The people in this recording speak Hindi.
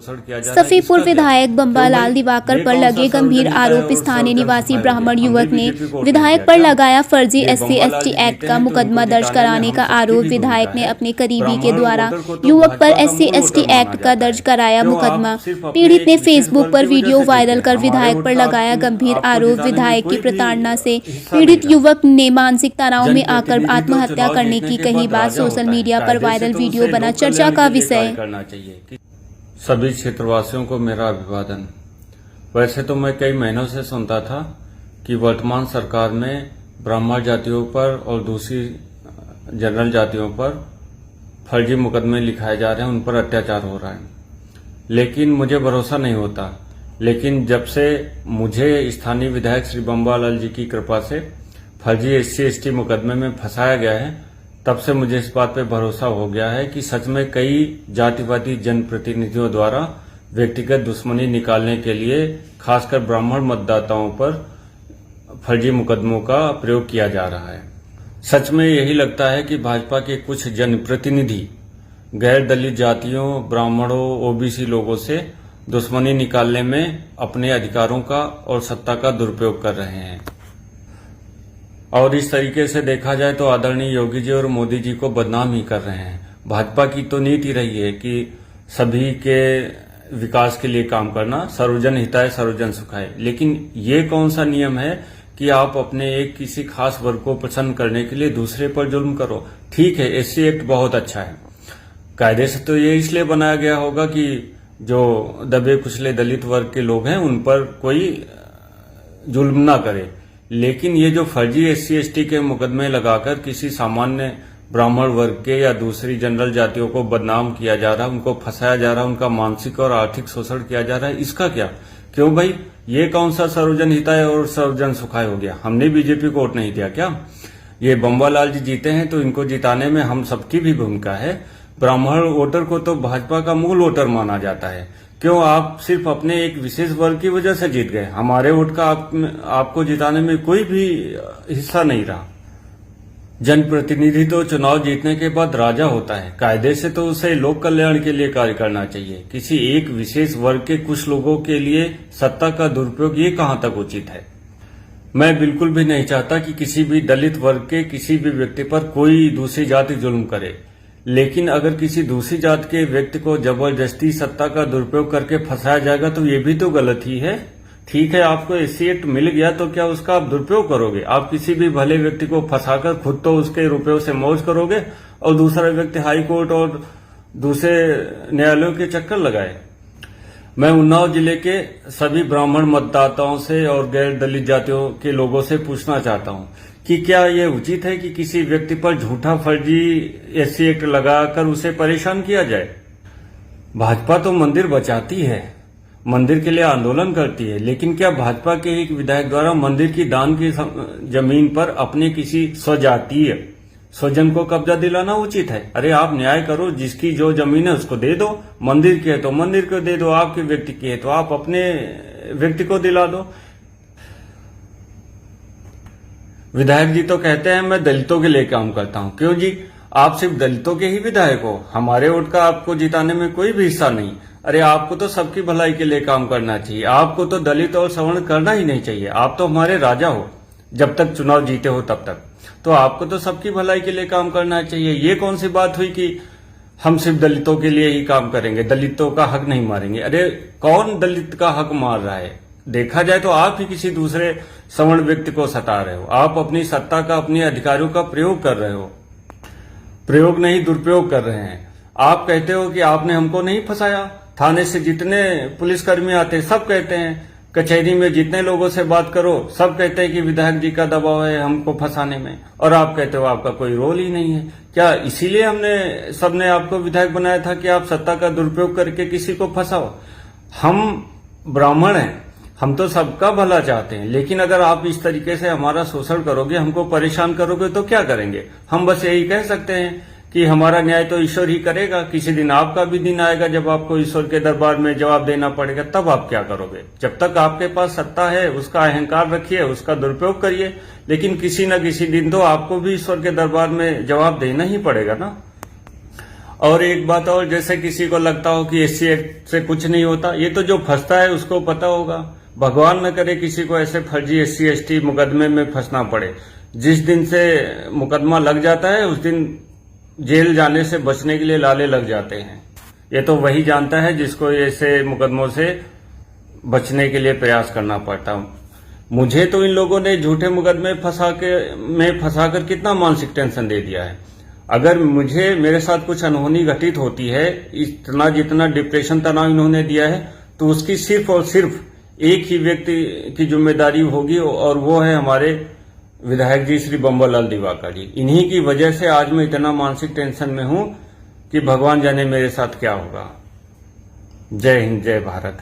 सफीपुर विधायक बम्बालाल दिवाकर पर लगे गंभीर आरोप। स्थानीय निवासी ब्राह्मण युवक ने विधायक पर लगाया फर्जी SC/ST एक्ट का मुकदमा दर्ज कराने का आरोप। विधायक ने अपने करीबी के द्वारा युवक पर SC/ST एक्ट का दर्ज कराया मुकदमा। पीड़ित ने फेसबुक पर वीडियो वायरल कर विधायक पर लगाया गंभीर आरोप। विधायक की प्रताड़ना से पीड़ित युवक ने मानसिक तनाव में आकर आत्महत्या करने की कही बात। सोशल मीडिया पर वायरल वीडियो बना चर्चा का विषय। सभी क्षेत्रवासियों को मेरा अभिवादन। वैसे तो मैं कई महीनों से सुनता था कि वर्तमान सरकार में ब्राह्मण जातियों पर और दूसरी जनरल जातियों पर फर्जी मुकदमे लिखाए जा रहे हैं, उन पर अत्याचार हो रहा है, लेकिन मुझे भरोसा नहीं होता। लेकिन जब से मुझे स्थानीय विधायक श्री बम्बालाल जी की कृपा से फर्जी SC/ST मुकदमे में फंसाया गया है, तब से मुझे इस बात पे भरोसा हो गया है कि सच में कई जातिवादी जनप्रतिनिधियों द्वारा व्यक्तिगत दुश्मनी निकालने के लिए खासकर ब्राह्मण मतदाताओं पर फर्जी मुकदमों का प्रयोग किया जा रहा है। सच में यही लगता है कि भाजपा के कुछ जनप्रतिनिधि गैर दलित जातियों, ब्राह्मणों, OBC लोगों से दुश्मनी निकालने में अपने अधिकारों का और सत्ता का दुरुपयोग कर रहे हैं। और इस तरीके से देखा जाए तो आदरणीय योगी जी और मोदी जी को बदनाम ही कर रहे हैं। भाजपा की तो नीति रही है कि सभी के विकास के लिए काम करना, सर्वजन हिताय सर्वजन सुखाय, लेकिन ये कौन सा नियम है कि आप अपने एक किसी खास वर्ग को प्रसन्न करने के लिए दूसरे पर जुल्म करो। ठीक है, SC एक्ट बहुत अच्छा है, कायदे से तो ये इसलिए बनाया गया होगा कि जो दबे कुचले दलित वर्ग के लोग हैं उन पर कोई जुल्म ना करे, लेकिन ये जो फर्जी SC/ST के मुकदमे लगाकर किसी सामान्य ब्राह्मण वर्ग के या दूसरी जनरल जातियों को बदनाम किया जा रहा है, उनको फंसाया जा रहा है, उनका मानसिक और आर्थिक शोषण किया जा रहा है, इसका क्या? क्यों भाई, ये कौन सा सर्वजन हिताय और सर्वजन सुखाय हो गया? हमने बीजेपी को वोट नहीं दिया क्या? ये बम्बालाल जी जीते हैं तो इनको जिताने में हम सबकी भी भूमिका है। ब्राह्मण वोटर को तो भाजपा का मूल वोटर माना जाता है। क्यों आप सिर्फ अपने एक विशेष वर्ग की वजह से जीत गए? हमारे वोट का आपको जिताने में कोई भी हिस्सा नहीं रहा। जनप्रतिनिधि तो चुनाव जीतने के बाद राजा होता है, कायदे से तो उसे लोक कल्याण के लिए कार्य करना चाहिए। किसी एक विशेष वर्ग के कुछ लोगों के लिए सत्ता का दुरुपयोग, ये कहां तक उचित है? मैं बिल्कुल भी नहीं चाहता कि किसी भी दलित वर्ग के किसी भी व्यक्ति पर कोई दूसरी जाति जुल्म करे, लेकिन अगर किसी दूसरी जात के व्यक्ति को जबरदस्ती सत्ता का दुरुपयोग करके फंसाया जाएगा तो ये भी तो गलत ही है। ठीक है, आपको SC एक्ट मिल गया तो क्या उसका आप दुरुपयोग करोगे? आप किसी भी भले व्यक्ति को फंसाकर खुद तो उसके रुपयों से मौज करोगे और दूसरा व्यक्ति हाई कोर्ट और दूसरे न्यायालयों के चक्कर लगाए। मैं उन्नाव जिले के सभी ब्राह्मण मतदाताओं से और गैर दलित जातियों के लोगों से पूछना चाहता हूं कि क्या ये उचित है कि किसी व्यक्ति पर झूठा फर्जी SC एक्ट लगाकर उसे परेशान किया जाए? भाजपा तो मंदिर बचाती है, मंदिर के लिए आंदोलन करती है, लेकिन क्या भाजपा के एक विधायक द्वारा मंदिर की दान की जमीन पर अपने किसी स्वजातीय स्वजन को कब्जा दिलाना उचित है? अरे आप न्याय करो, जिसकी जो जमीन है उसको दे दो। मंदिर की है तो मंदिर को दे दो, आपके व्यक्ति की है तो आप अपने व्यक्ति को दिला दो। विधायक जी तो कहते हैं मैं दलितों के लिए काम करता हूं। क्यों जी, आप सिर्फ दलितों के ही विधायक हो? हमारे वोट का आपको जिताने में कोई भी हिस्सा नहीं। अरे आपको तो सबकी भलाई के लिए काम करना चाहिए, आपको तो दलित और सवर्ण करना ही नहीं चाहिए। आप तो हमारे राजा हो, जब तक चुनाव जीते हो तब तक तो आपको तो सबकी भलाई के लिए काम करना चाहिए। ये कौन सी बात हुई कि हम सिर्फ दलितों के लिए ही काम करेंगे, दलितों का हक नहीं मारेंगे? अरे कौन दलित का हक मार रहा है? देखा जाए तो आप ही किसी दूसरे सवर्ण व्यक्ति को सता रहे हो। आप अपनी सत्ता का, अपने अधिकारों का प्रयोग कर रहे हो, प्रयोग नहीं दुरुपयोग कर रहे हैं। आप कहते हो कि आपने हमको नहीं फंसाया। थाने से जितने पुलिसकर्मी आते हैं सब कहते हैं, कचहरी में जितने लोगों से बात करो सब कहते हैं कि विधायक जी का दबाव है हमको फंसाने में, और आप कहते हो आपका कोई रोल ही नहीं है। क्या इसीलिए हमने सबने आपको विधायक बनाया था कि आप सत्ता का दुरुपयोग करके किसी को फंसाओ? हम ब्राह्मण हैं, हम तो सबका भला चाहते हैं, लेकिन अगर आप इस तरीके से हमारा शोषण करोगे, हमको परेशान करोगे तो क्या करेंगे? हम बस यही कह सकते हैं कि हमारा न्याय तो ईश्वर ही करेगा। किसी दिन आपका भी दिन आएगा जब आपको ईश्वर के दरबार में जवाब देना पड़ेगा, तब आप क्या करोगे? जब तक आपके पास सत्ता है उसका अहंकार रखिए, उसका दुरुपयोग करिए, लेकिन किसी न किसी दिन तो आपको भी ईश्वर के दरबार में जवाब देना ही पड़ेगा ना। और एक बात और, जैसे किसी को लगता हो कि एससी एक्ट से कुछ नहीं होता, ये तो जो फंसता है उसको पता होगा। भगवान न करे किसी को ऐसे फर्जी एससी एसटी मुकदमे में फंसना पड़े। जिस दिन से मुकदमा लग जाता है उस दिन जेल जाने से बचने के लिए लाले लग जाते हैं। ये तो वही जानता है जिसको ऐसे मुकदमों से बचने के लिए प्रयास करना पड़ता। मुझे तो इन लोगों ने झूठे मुकदमे फंसाकर कितना मानसिक टेंशन दे दिया है। अगर मेरे साथ कुछ अनहोनी घटित होती है, इतना जितना डिप्रेशन तनाव इन्होंने दिया है, तो उसकी सिर्फ और सिर्फ एक ही व्यक्ति की जिम्मेदारी होगी, और वो है हमारे विधायक जी श्री बम्बर लाल दिवाकर जी। इन्हीं की वजह से आज मैं इतना मानसिक टेंशन में हूं कि भगवान जाने मेरे साथ क्या होगा। जय हिंद, जय भारत।